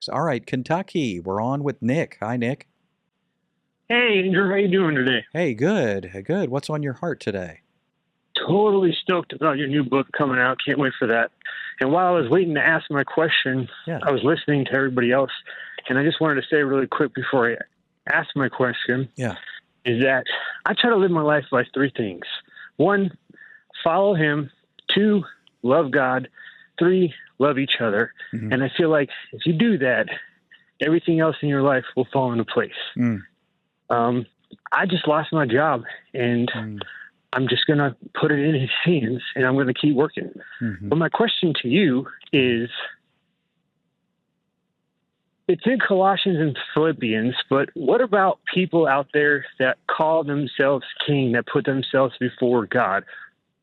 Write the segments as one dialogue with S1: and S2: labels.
S1: All right, Kentucky. We're on with Nick. Hi, Nick.
S2: Hey, Andrew, how you doing today?
S1: Hey, good. Good. What's on your heart today?
S2: Totally stoked about your new book coming out. Can't wait for that. And while I was waiting to ask my question,
S1: Yeah.
S2: I was listening to everybody else, and I just wanted to say really quick before I ask my question
S1: Yeah.
S2: is that I try to live my life by three things. One, follow him. Two, love God. Three, love each other.
S1: Mhm.
S2: And I feel like if you do that, everything else in your life will fall into place.
S1: Mm.
S2: I just lost my job, and
S1: Mm.
S2: I'm just going to put it in his hands, and I'm going to keep working.
S1: Mhm.
S2: But my question to you is, it's in Colossians and Philippians, but what about people out there that call themselves king, that put themselves before God?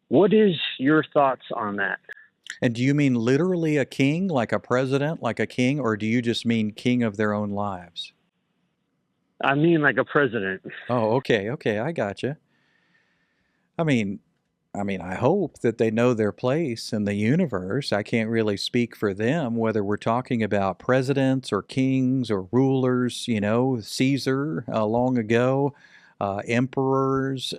S2: What is your thoughts on that?
S1: And do you mean literally a king, like a president, like a king, or do you just mean king of their own lives?
S2: I mean, like a president.
S1: Oh, okay, okay, I gotcha. I mean, I hope that they know their place in the universe. I can't really speak for them, whether we're talking about presidents or kings or rulers, Caesar long ago, emperors.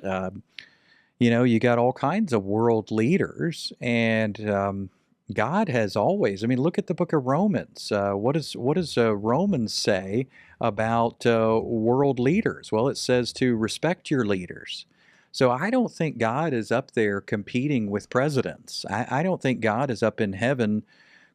S1: You got all kinds of world leaders, and God has always. I mean, look at the book of Romans. What does Romans say about world leaders? Well, it says to respect your leaders. So I don't think God is up there competing with presidents. I don't think God is up in heaven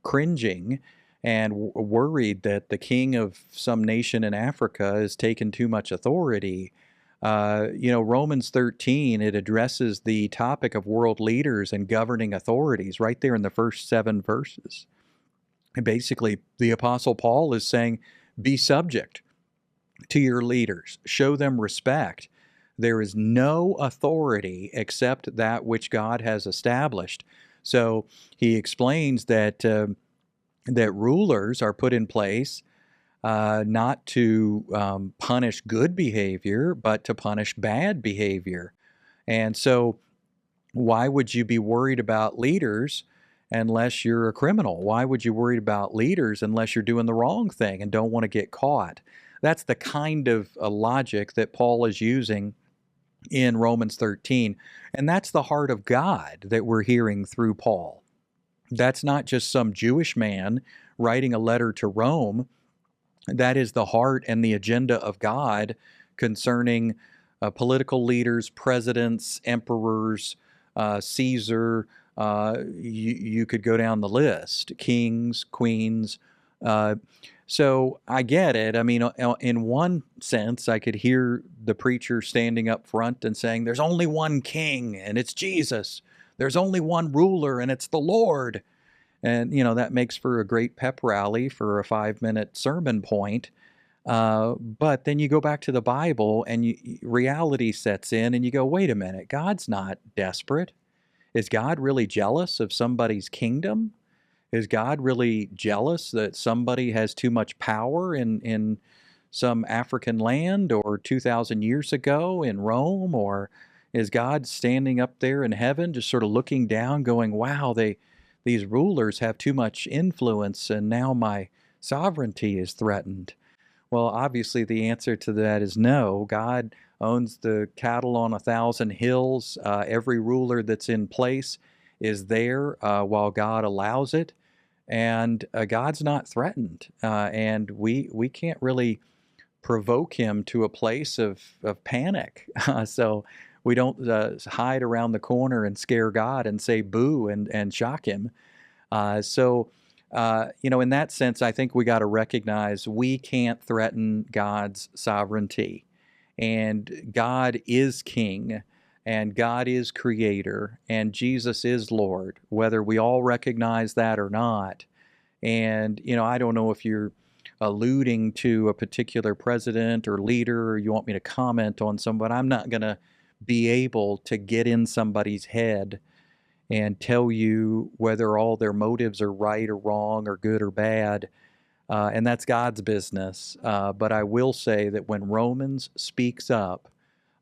S1: cringing and worried that the king of some nation in Africa has taken too much authority. Romans 13, it addresses the topic of world leaders and governing authorities right there in the first 7 verses. And basically, the Apostle Paul is saying, be subject to your leaders, show them respect. There is no authority except that which God has established. So he explains that rulers are put in place not to punish good behavior, but to punish bad behavior. And so, why would you be worried about leaders unless you're a criminal? Why would you worry about leaders unless you're doing the wrong thing and don't want to get caught? That's the kind of logic that Paul is using in Romans 13. And that's the heart of God that we're hearing through Paul. That's not just some Jewish man writing a letter to Rome. That is the heart and the agenda of God concerning political leaders, presidents, emperors, Caesar. You could go down the list, kings, queens. Uh, so I get it. I mean, in one sense, I could hear the preacher standing up front and saying, there's only one king, and it's Jesus. There's only one ruler, and it's the Lord. And, that makes for a great pep rally for a 5-minute sermon point. But then you go back to the Bible and reality sets in and you go, wait a minute, God's not desperate. Is God really jealous of somebody's kingdom? Is God really jealous that somebody has too much power in some African land or 2,000 years ago in Rome? Or is God standing up there in heaven just sort of looking down going, wow, these rulers have too much influence and now my sovereignty is threatened? Well, obviously, the answer to that is no. God owns the cattle on 1,000 hills. Every ruler that's in place is there while God allows it, and God's not threatened. And we can't really provoke him to a place of panic. So we don't hide around the corner and scare God and say boo and shock him. In that sense, I think we got to recognize we can't threaten God's sovereignty. And God is king, and God is creator, and Jesus is Lord, whether we all recognize that or not. And, I don't know if you're alluding to a particular president or leader, or you want me to comment on somebody. I'm not going to be able to get in somebody's head and tell you whether all their motives are right or wrong or good or bad. And that's God's business. But I will say that when Romans speaks up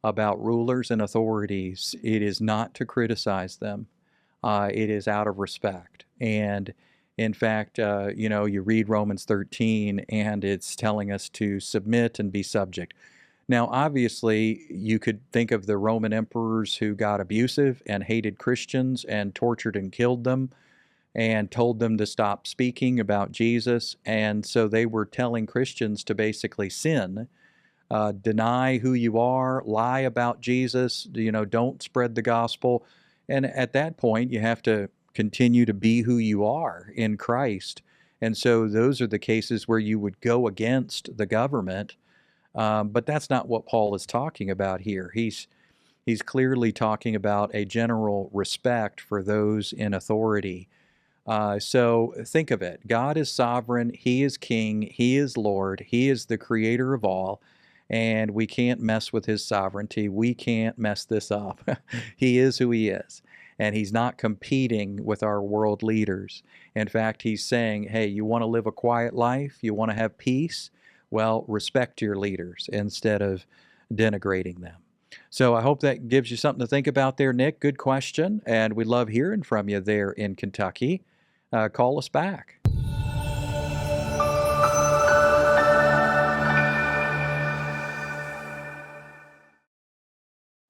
S1: about rulers and authorities, it is not to criticize them. It is out of respect. And In fact, you read Romans 13 and it's telling us to submit and be subject. Now, obviously, you could think of the Roman emperors who got abusive and hated Christians and tortured and killed them and told them to stop speaking about Jesus. And so they were telling Christians to basically sin, deny who you are, lie about Jesus, don't spread the gospel. And at that point, you have to continue to be who you are in Christ. And so those are the cases where you would go against the government. But that's not what Paul is talking about here. He's clearly talking about a general respect for those in authority. So think of it. God is sovereign. He is king. He is Lord. He is the creator of all. And we can't mess with his sovereignty. We can't mess this up. He is who he is. And he's not competing with our world leaders. In fact, he's saying, hey, you want to live a quiet life? You want to have peace? Well, respect your leaders instead of denigrating them. So I hope that gives you something to think about there, Nick. Good question. And we love hearing from you there in Kentucky. Call us back.